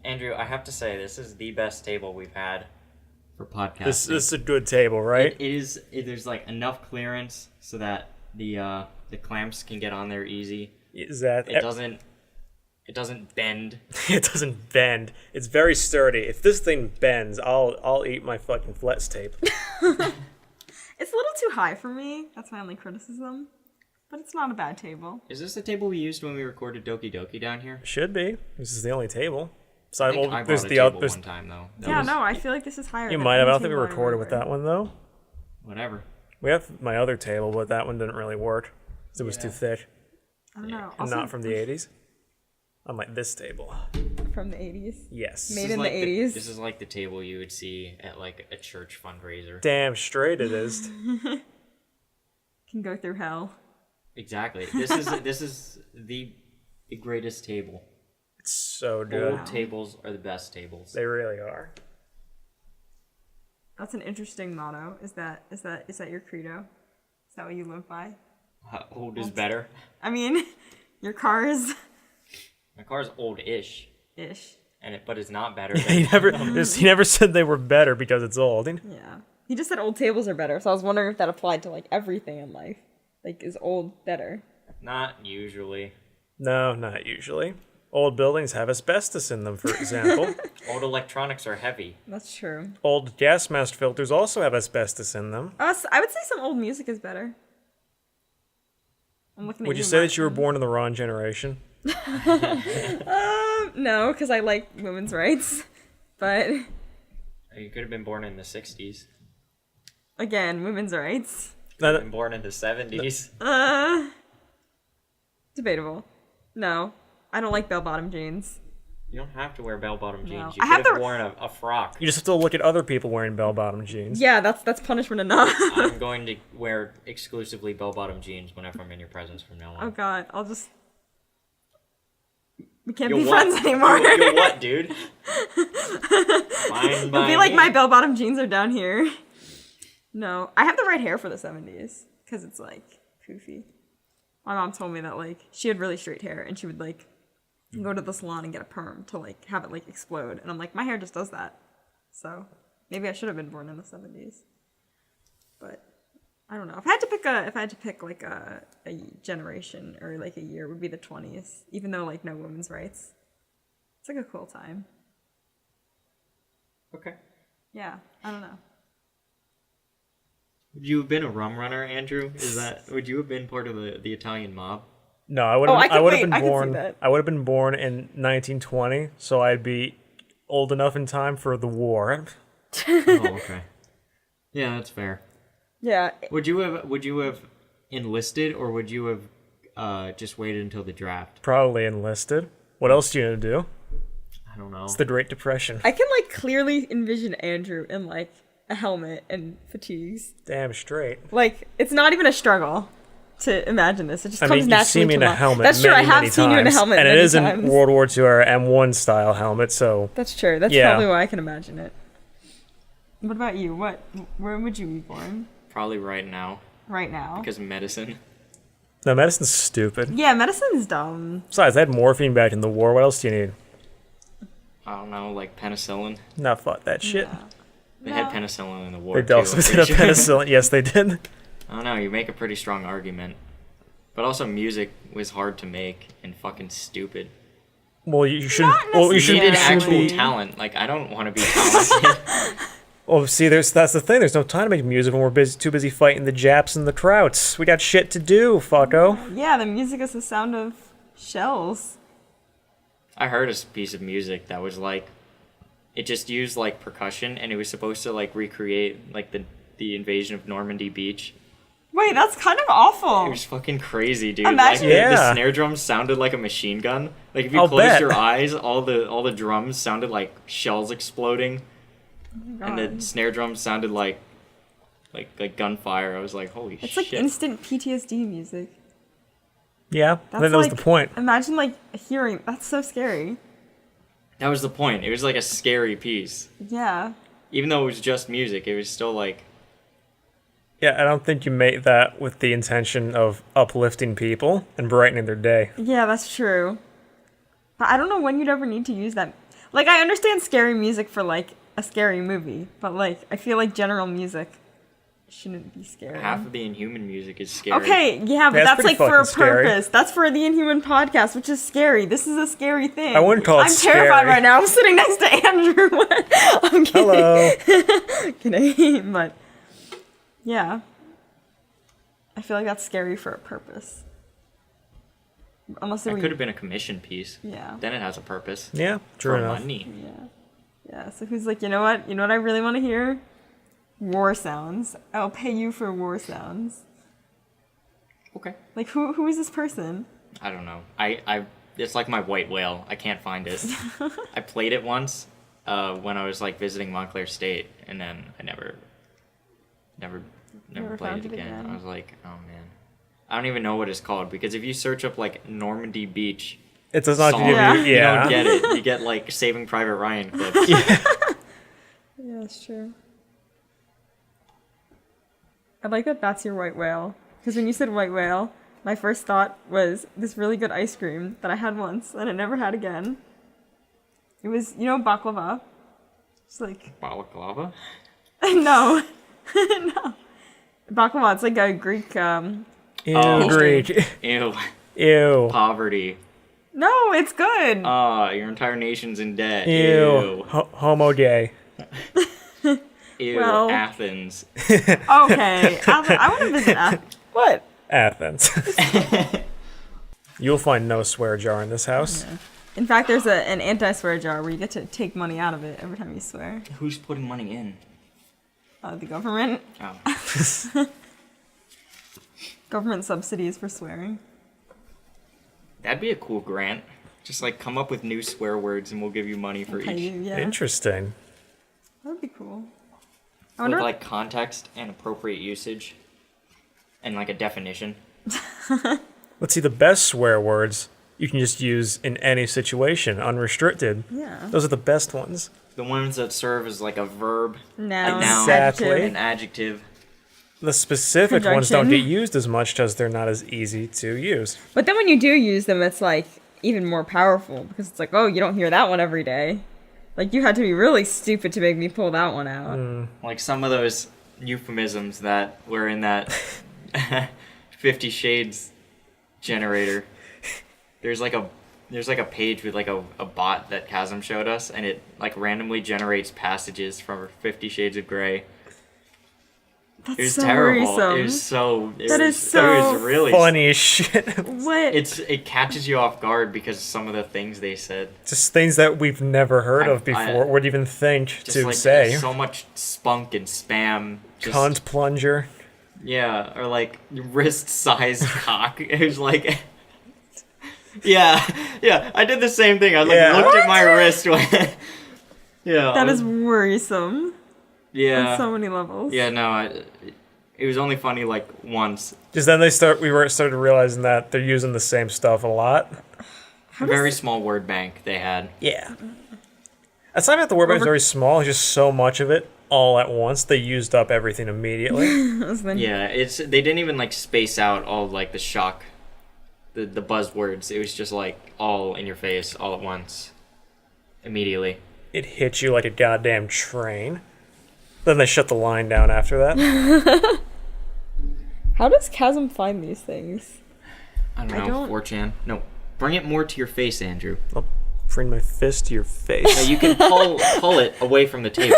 Andrew, I have to say, this is the best table we've had for podcasting. This is a good table, right? It is. There's like enough clearance so that the clamps can get on there easy. Is that It doesn't bend. It doesn't bend. It's very sturdy. If this thing bends, I'll eat my fucking flex tape. It's a little too high for me. That's my only criticism. But it's not a bad table. Is this the table we used when we recorded Doki Doki down here? Should be. This is the only table. So I think I bought a table one time though. I feel like this is higher. You than might have. I any don't think we table recorded with remember. that one though. Whatever. We have my other table, but that one didn't really work. It was too thick. I don't know. And Also, not from the 80s. Unlike this table. from the 80s. Yes. Made in the 80s. This is like the table you would see at like a church fundraiser. Damn straight it is. Can go through hell. Exactly. This is the greatest table. It's so good. Old tables are the best tables. They really are. That's an interesting motto. Is that your credo? Is that what you live by? How old is better? I mean, your car is My car's old-ish, ish. but it's not better. He never said they were better because it's old. Yeah. He just said old tables are better, so I was wondering if that applied to like everything in life. Like, is old better? Not usually. No, not usually. Old buildings have asbestos in them, for example. Old electronics are heavy. That's true. Old gas mask filters also have asbestos in them. I would say some old music is better. I'm looking at Would you say that you were born in the wrong generation? No, because I like women's rights. But You could have been born in the 60s. again, women's rights. Could have been born in the 70s. Debatable. No, I don't like bell-bottom jeans. You don't have to wear bell-bottom jeans. No. You I could have have the- worn a frock. You just have to look at other people wearing bell-bottom jeans. Yeah, that's punishment enough. I'm going to wear exclusively bell-bottom jeans whenever I'm in your presence from now Oh on. god, we can't You'll be what? friends anymore. You'll what, dude? Fine It'll by be like me. my bell-bottom jeans are down here. No, I have the right hair for the 70s because it's like poofy. My mom told me that like she had really straight hair and she would like go to the salon and get a perm to like have it like explode, and I'm like, my hair just does that. So maybe I should have been born in the 70s. But I don't know. If I had to pick like a generation or like a year, it would be the 20s. Even though like no women's rights, it's like a cool time. Okay. Yeah, I don't know. Would you have been a rum runner, Andrew? Would you have been part of the Italian mob? No, I would Oh, have. I could- I would have wait, been I could see born. that. I would have been born in 1920, so I'd be old enough in time for the war. Oh, okay. Yeah, that's fair. Yeah, Would you have enlisted, or would you have just waited until the draft? Probably enlisted. What else are you gonna do? I don't know. It's the Great Depression. I can like clearly envision Andrew in like a helmet and fatigues. Damn straight. Like it's not even a struggle to imagine this. It just I comes mean, you've naturally seen me to in a mind. helmet. That's true. Many, I have many seen you in a times. helmet and many it is times. in World War II era M1 style helmet. So That's true. That's Yeah. probably why I can imagine it. What about you? Where would you be born Probably right now, right now? because medicine. no, medicine's stupid. Yeah, medicine's dumb. Besides, they had morphine back in the war. What else do you need? I don't know, like penicillin. Not fuck that shit. They had penicillin in the war They too. also I'm did a pretty sure. penicillin. Yes, they did. I don't know. You make a pretty strong argument, but also music was hard to make and fucking stupid. Well, you shouldn't. Not Well, you You shouldn't. needed Necessarily. actual Actually- talent. Like I don't want to be talented. Well, see, that's the thing. There's no time to make music when we're too busy fighting the Japs and the Krauts. We got shit to do, fucko. Yeah, the music is the sound of shells. I heard a piece of music that was like, it just used like percussion, and it was supposed to like recreate like the invasion of Normandy Beach. Wait, that's kind of awful. It was fucking crazy, dude. Imagine- Like, the Yeah. snare drums sounded like a machine gun. Like if you I'll closed bet. your eyes, all the drums sounded like shells exploding, and the God. snare drums sounded like gunfire. I was like, holy It's shit! like instant PTSD music. Yeah, I That's think that was like, the point. Imagine like hearing. That's so scary. That was the point. It was like a scary piece, Yeah. even though it was just music. It was still like, Yeah, I don't think you make that with the intention of uplifting people and brightening their day. Yeah, that's true. But I don't know when you'd ever need to use that. Like, I understand scary music for, like, a scary movie, but, like, I feel like general music shouldn't be scary. Half of the Inhuman music is scary. Okay, yeah, but That's that's, pretty like, for a fucking scary. purpose. That's for the Inhuman podcast, which is scary. This is a scary thing. I wouldn't call it I'm terrified scary. right now. I'm sitting next to Andrew. I'm kidding. Hello. Kidding, but, yeah. I feel like that's scary for a purpose. Unless That we... could have been a commission piece. Yeah. Then it has a purpose. Yeah, true For enough. money. Yeah. Yeah, so who's like, you know what? You know what I really want to hear? War sounds. I'll pay you for war sounds. Okay. Like, who is this person? I don't know. I it's like my white whale. I can't find it. I played it once when I was like visiting Montclair State, and then I never Never played found it it again. again. I was like, oh man, I don't even know what it's called, because if you search up like Normandy Beach It does not song, give you, Yeah. you yeah. don't get it. You get like Saving Private Ryan clips. Yeah, that's true. I like that that's your white whale. Because when you said white whale, my first thought was this really good ice cream that I had once and I never had again. It was, you know, baklava? It's like, Balaclava. no. No. Baklava, it's like a Greek, Ew, Oh. Greek. Ew. Ew. Poverty. No, it's good. Your entire nation's in debt. Ew. Homo gay. Ew. Well- Athens. Okay. I want to visit Athens. What? Athens. You'll find no swear jar in this house. In fact, there's an anti-swear jar where you get to take money out of it every time you swear. Who's putting money in? The government. Oh. Government subsidies for swearing. That'd be a cool grant. Just like come up with new swear words and we'll give you money for Pay each. you, yeah. Interesting. That would be cool. I With wonder. like context and appropriate usage. And like a definition. Let's see, the best swear words you can just use in any situation, unrestricted. Yeah. Those are the best ones. The ones that serve as like a verb, Noun. noun. Exactly. adjective. an adjective. The specific ones don't Conjunction. get used as much because they're not as easy to use. But then when you do use them, it's like even more powerful because it's like, oh, you don't hear that one every day. Like you had to be really stupid to make me pull that one out. Like some of those euphemisms that were in that 50 Shades generator. There's like a page with like a bot that Chasm showed us, and it like randomly generates passages from 50 Shades of Grey. That's It was so terrible. worrisome. It was so. It That was, is so It was really. Funny as shit. What? It catches you off guard because of some of the things they said. Just things that we've never heard of I- before, would even think Just to like say. so much spunk and spam. Just, Cunt plunger. Yeah, or like wrist-sized cock. It was like. Yeah, I did the same thing. I like Yeah. looked at my wrist when. Yeah. That is worrisome Yeah. on so many levels. Yeah, no, it was only funny like once. Just then we started realizing that they're using the same stuff a lot. Very small word bank they had. Yeah. It's not that the word bank is very small, it's just so much of it all at once. They used up everything immediately. So then- Yeah, they didn't even like space out all like the shock, the buzzwords. It was just like all in your face all at once, immediately. It hit you like a goddamn train. Then they shut the line down after that. How does Chasm find these things? I don't I know, don't- 4chan. No, bring it more to your face, Andrew. I'll bring my fist to your No, face. you can pull it away from the table.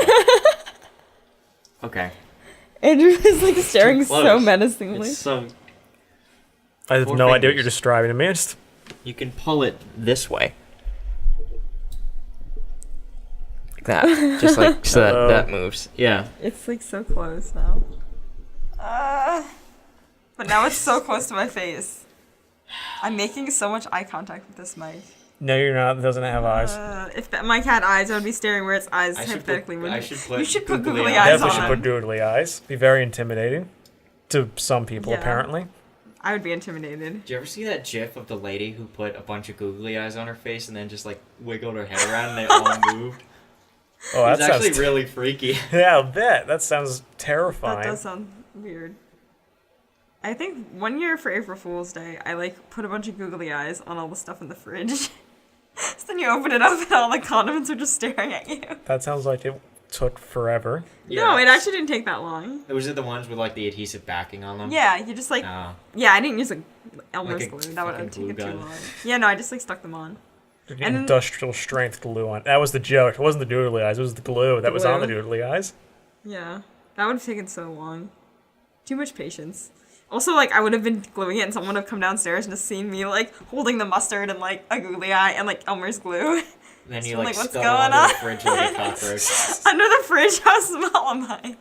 Okay. Andrew is like staring close. so menacingly. It's so I have 4 no idea what fingers. you're describing to me. Just you can pull it this way. Like that. Just like so Hello. that moves. Yeah. It's like so close now. But now it's so close to my face. I'm making so much eye contact with this mic. no, you're not. It doesn't have eyes. If that mic had eyes, I would be staring where its eyes I should hypothetically put- would. I should put You should put googly googly eyes eyes Definitely on. should put googly eyes. Be very intimidating to some people, Yeah. apparently. I would be intimidated. Did you ever see that gif of the lady who put a bunch of googly eyes on her face and then just like wiggled her head around and they all moved? Oh, It's that actually sounds. really freaky. Yeah, I'll bet. That sounds That terrifying. does sound weird. I think one year for April Fool's Day, I like put a bunch of googly eyes on all the stuff in the fridge. So then you open it up and all the condiments are just staring at you. That sounds like it took forever. No, it actually didn't take that long. Was it the ones with like the adhesive backing on them? Yeah, you just like... Oh. Yeah, I didn't use Elmer's Like a glue. That would have fucking taken glue too gun. long. Yeah, no, I just like stuck them on. And Industrial strength glue on. That was the joke. It wasn't the doodly eyes. It was the glue that was on the glue. doodly eyes. Yeah, that would have taken so long. Too much patience. Also, like, I would have been gluing it and someone would have come downstairs and just seen me, like, holding the mustard and, like, a googly eye and, like, Elmer's glue. Then you So, like like, what's scuttle going under on? the fridge like a cockroach. Under the fridge, how small am I?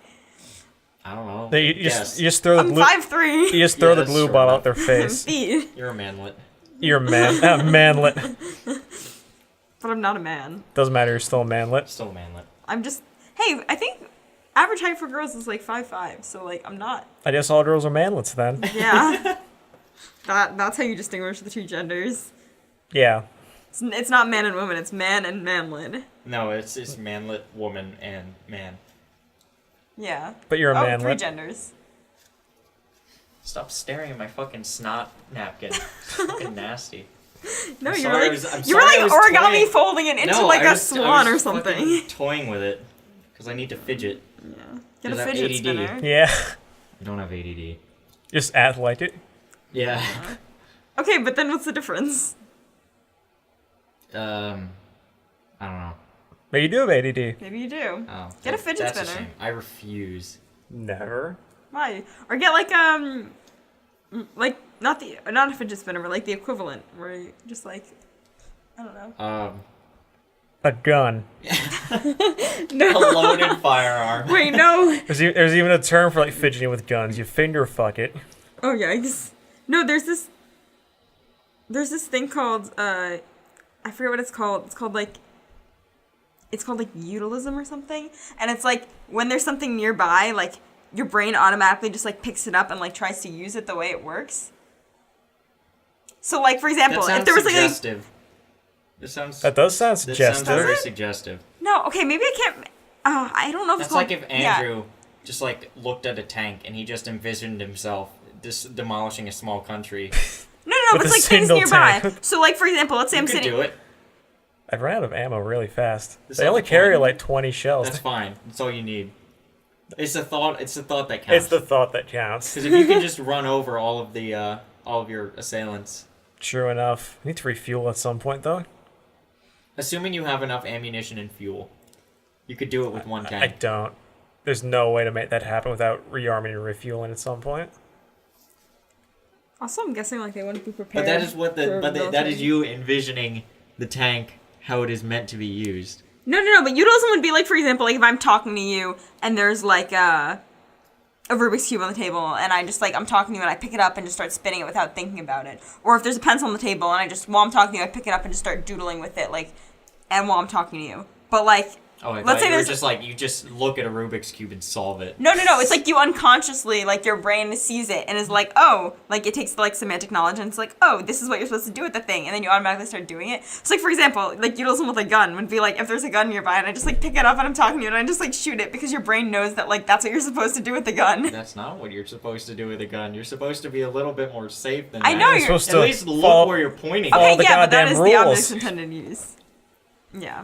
I don't know. No, you just throw the I'm glue. 5'3". You just throw Yeah, the that's glue short bottle enough. out their face. Feet. You're a manlet. You're a manlet. But I'm not a man. Doesn't matter. You're still a manlet. Still a manlet. I'm just... Hey, I think average height for girls is, like, 5'5", so, like, I'm not... I guess all girls are manlets then. Yeah. That's how you distinguish the two genders. Yeah. It's not man and woman, it's man and manlet. No, it's manlet, woman, and man. Yeah. But you're a Oh, 3 manlet. genders. Stop staring at my fucking snot napkin. It's fucking nasty. No, I'm you sorry were I like, was- I'm you were sorry like I was origami toying. folding it into No, like I a was swan or fucking something. toying with it. Because I need to fidget. Yeah. Get a Does that fidget ADD? spinner. Yeah. I don't have ADD. Just act like it. Yeah. Okay, but then what's the difference? I don't know. But you do have ADD. Maybe you do. Oh, Get a fidget that's spinner. shame. I refuse. Never. Why? Or get like not a fidget spinner, but like the equivalent, where you just like, I don't know. A gun. A loaded firearm. Wait, no. There's even a term for like fidgeting with guns. You finger fuck it. Oh yikes. No, there's this thing called I forget what it's called. It's called like utilism or something. And it's like when there's something nearby, like your brain automatically just like picks it up and like tries to use it the way it works. So like for example, That sounds if there was like suggestive. That does sound That sounds suggestive. very suggestive. no, okay, maybe I can't. I don't know if That's it's called. like if Andrew just like looked at a tank and he just envisioned himself demolishing a small country. No, With but a it's like things single nearby. tank. So like for example, let's say You I'm could sitting. do it. I'd run out of ammo really fast. That's They not only the carry point. like 20 shells. That's fine. That's all you need. It's the thought. It's the thought that It's counts. the thought that counts. Because if you can just run over all of your assailants, True enough. I need to refuel at some point though. assuming you have enough ammunition and fuel, you could do it with one I tank. don't. There's no way to make that happen without rearming and refueling at some point. Also, I'm guessing like they wouldn't be prepared. But that is what for that military. is you envisioning the tank how it is meant to be used. No, but utilism would be like, for example, like if I'm talking to you and there's like a Rubik's Cube on the table and I just like, I'm talking to you and I pick it up and just start spinning it without thinking about it. Or if there's a pencil on the table and I just, while I'm talking to you, I pick it up and just start doodling with it, like, and while I'm talking to you. But like, Oh, I let's thought say you were there's just like you just look at a Rubik's Cube and solve it. No, it's like you unconsciously, like your brain sees it and is like, oh, like it takes like semantic knowledge and it's like, oh, this is what you're supposed to do with the thing, and then you automatically start doing it. So like for example, like utilism with a gun would be like if there's a gun nearby and I just like pick it up and I'm talking to you and I just like shoot it because your brain knows that like that's what you're supposed to do with the gun. That's not what you're supposed to do with a gun. You're supposed to be a little bit more safe than that. I know You're you're supposed At to least look follow- where you're pointing. Follow Okay, the yeah, but that goddamn is the object's rules. intended use. Yeah.